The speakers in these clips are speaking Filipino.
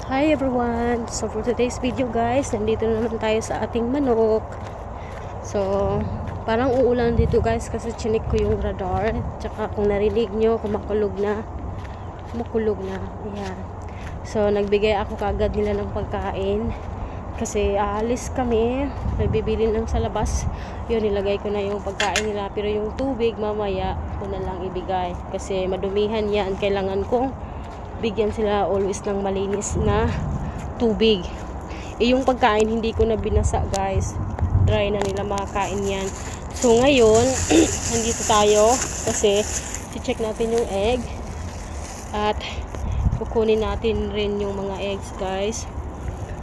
Hi everyone! So for today's video guys, nandito naman tayo sa ating manok. So parang uulan dito guys kasi chinik ko yung radar. Tsaka kung narinig nyo, kumakulog na. Ayan. So nagbigay ako kagad nila ng pagkain. Kasi aalis kami, nagbibili lang sa labas. Yun, nilagay ko na yung pagkain nila. Pero yung tubig mamaya ko na lang ibigay. Kasi madumihan yan, kailangan kong bigyan sila always ng malinis na tubig. Yung pagkain hindi ko na binasa guys, dry na nila makakain yan. So ngayon nandito tayo kasi i-check natin yung egg at kukunin natin rin yung mga eggs guys,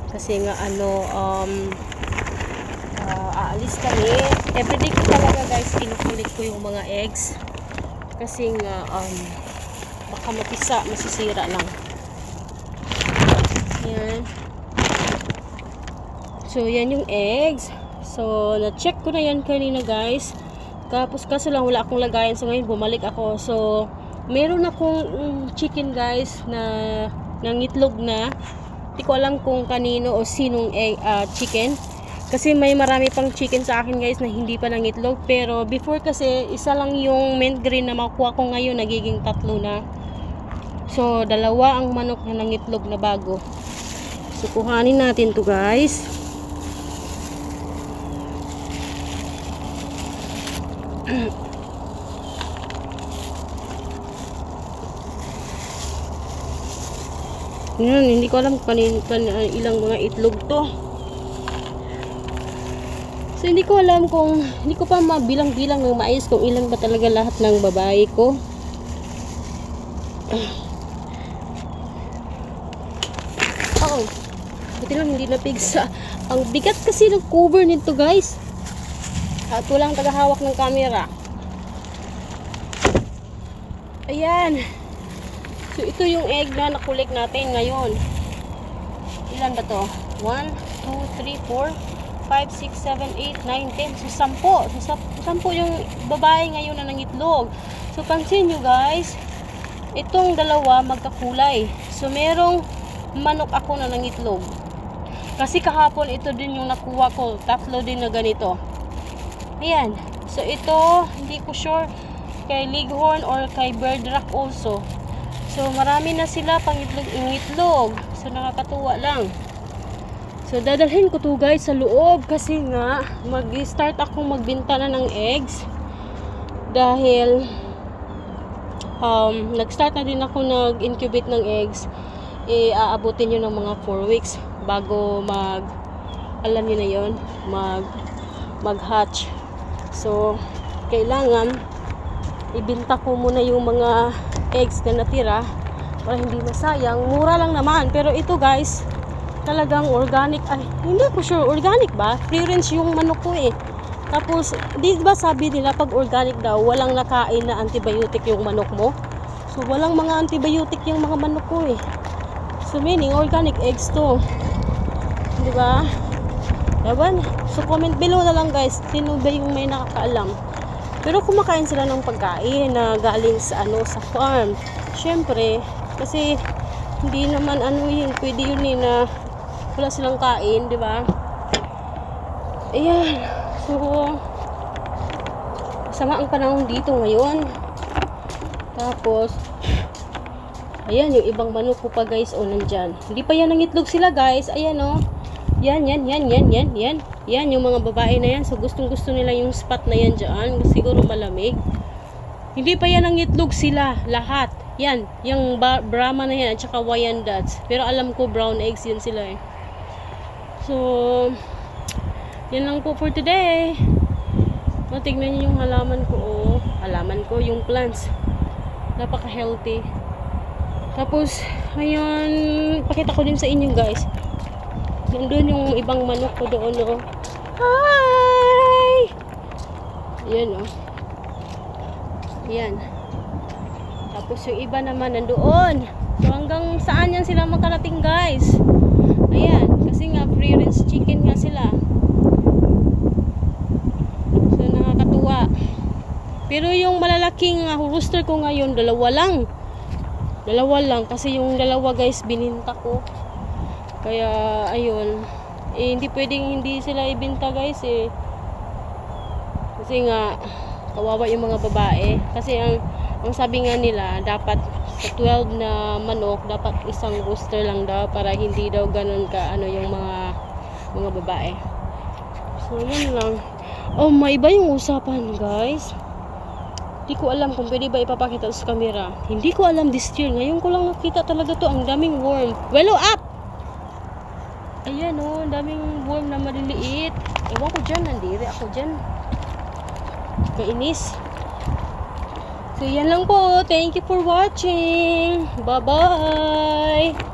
kasi nga aalis kami. Everyday ko talaga guys kinukulit ko yung mga eggs kasi nga baka mapisa, masisira lang. Yan. So, yan yung eggs. So, na-check ko na yan kanina guys. Tapos, kaso lang wala akong lagayan. So, ngayon bumalik ako. So, meron akong chicken guys na nangitlog na. Hindi ko alam kung kanino o sinong chicken. Kasi may marami pang chicken sa akin guys na hindi pa nangitlog. Pero, before kasi, isa lang yung mint green na makuha ko ngayon. Nagiging 3 na. So, 2 ang manok na nangitlog na bago. So, kuhanin natin to guys. Yan, hindi ko alam ilang mga itlog to. So, hindi ko alam kung, hindi ko pa mabilang-bilang ng mais kung ilan ba talaga lahat ng babae ko. Oh, buti lang hindi napigsa. Ang bigat kasi ng cover nito guys. At walang tagahawak ng camera. Ayan. So ito yung egg na nakulik natin ngayon. Ilan ba to? 1, 2, 3, 4, 5, 6, 7, 8, 9, 10. So 10. So 10 yung babae ngayon na nangitlog. So pansin nyo guys, itong 2 magkakulay. So merong manok ako na nangitlog. Kasi kahapon ito din yung nakuha ko. 3 din na ganito. Ayan. So ito, hindi ko sure kay Leghorn or kay Bird Rock also. So marami na sila pang itlog. So nakakatuwa lang. So dadalhin ko to guys sa loob kasi nga mag-start akong magbenta na ng eggs. Dahil nag-start na din ako nag-incubate ng eggs. Aabutin nyo ng mga 4 weeks bago alam nyo na yun, mag-hatch. So, kailangan ibenta ko muna yung mga eggs na natira para hindi masayang. Mura lang naman. Pero ito guys, talagang organic. Ay, hindi ko sure. Organic ba? Free range yung manok ko eh. Tapos, di ba sabi nila pag organic daw, walang nakain na antibiotic yung manok mo? So, walang mga antibiotic yung mga manok ko eh. So, meaning, organic eggs to. Diba? Ewan. So, comment below na lang guys. Sino ba yung may nakakaalam? Pero kumakain sila ng pagkain na galing sa sa farm. Siyempre, kasi hindi naman yun, pwede yun eh na wala silang kain, diba? Ayan. So, masama ang panahon dito ngayon. Tapos, ayan, yung ibang manok ko pa guys, nandyan. Hindi pa yan nangitlog sila guys. Ayan Yan. Yan, yung mga babae na yan. So, gustong-gusto nila yung spot na yan dyan. Siguro malamig. Hindi pa yan nangitlog sila. Lahat. Yan. Yung Brahma na yan. At saka Wyandats. Pero alam ko brown eggs yan sila eh. So, yan lang po for today. Tignan nyo yung halaman ko. Halaman ko, yung plants. Napaka-healthy. Tapos, ayan, pakita ko din sa inyo guys. Nandun yung ibang manok ko doon, Hi! Ayan, Ayan. Tapos yung iba naman nandoon. So, hanggang saan yan sila makarating, guys? Ayan. Kasi nga, free range chicken nga sila. So, nakakatuwa. Pero yung malalaking rooster ko ngayon, 2 lang. Kasi yung 2 guys bininta ko. Kaya ayun, hindi pwedeng hindi sila ibenta guys kasi nga kawawa yung mga babae. Kasi ang sabi nga nila, dapat sa 12 na manok, dapat isang rooster lang daw para hindi daw ganun ka yung mga babae. So yun lang. Oh, may iba yung usapan guys. Hindi ko alam kung pwede ba ipapakita sa camera. Hindi ko alam this year. Ngayon ko lang nakita talaga to. Ang daming worm. Wello up! Ayan oh, ang daming worm na maliliit. Ewan ko dyan, nandiri ako dyan. Kainis. So yan lang po. Thank you for watching. Bye-bye!